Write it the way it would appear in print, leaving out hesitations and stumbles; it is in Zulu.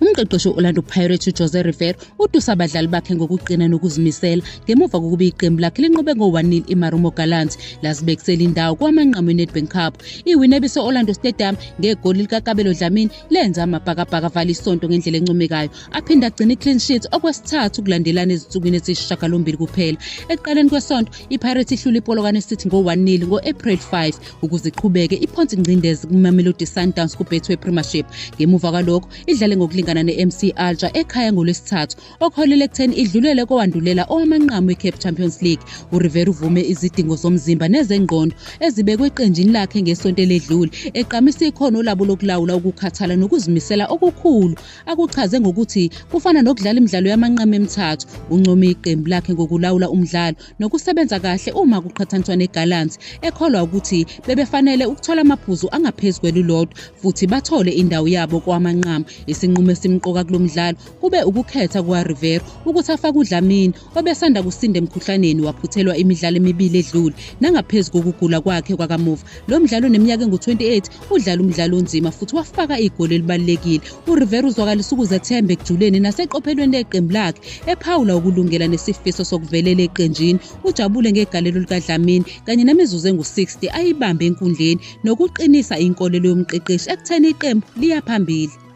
Umqeqeshi Orlando Pirates Jose Rivera udusa abadlali bakhe ngokuqina nokuzimisela ngemuva kokuba iqembu lakhe linqobe ngo-1-0 iMarumo Gallants lazibekisela indawo kwamanqamu eNedbank Cup. Iwin ebise Orlando Stadium ngegoli likaKabelo Dlamini lenza amabhakabhaka avala isonto ngendlela encomekayo aphinda agcina i-clean sheet okwesithathu kulandelana ezinsukwini eziyisishiyagalombili kuphela. Ekuqaleni kwesonto iPirates ihlula iPolokwane City ngo-1-0 ngo-April 5 ukuze iqhubeke iphonse ingcindezi kuMamelodi Sundowns kuBetway Premiership. Ngemuva kwalokho idlale ngokulingana ne-MC Alger ekhaya ngolwesithathu okuholele ekutheni idlulele kowandulela owamanqamu eCape Champions League. uRivera uvume izidingo zomzimba nezengqondo ezibekwe eqenjini lakhe ngesonto eledlule eqamisa ikhono labo lokulawula ukukhathala nokuzimisela okukhulu akuchaze ngokuthi kufana nokudlala imidlalo yamanqamu emithathu. Uncome iqembu lakhe ngokulawula umdlalo nokusebenza kahle uma kuqhathaniswa neGallants ekholwa ukuthi bebefanele ukuthola amaphuzu angaphezulu kwelilodwa futhi bathole indawo yabo kwamanqamu. Isinqumo esimqoka kulomdlalo kube ukukhetha kwaRivera ukuthi afake uDlamini obesanda kusinda emkhuhlaneni waphuthelwa imidlalo emibili edlule nangaphezulu kokugula kwakhe kwakamuva. Lo mdlalo oneminyaka engu-28 udlala umdlalo onzima futhi wafaka igoli elibalulekile. uRivera uzwakalisa ukuzethemba ekujuleni naseqophelweni leqembu lakhe ephawula ukulungela nesifiso sokuvelela eqenjini. Ujabule ngegalelo likaDlamini kanye nemizuzu engu-60 ayibambe enkundleni nokuqinisa inkolelo yomqeqeshi ekutheni iqembu liya phambili.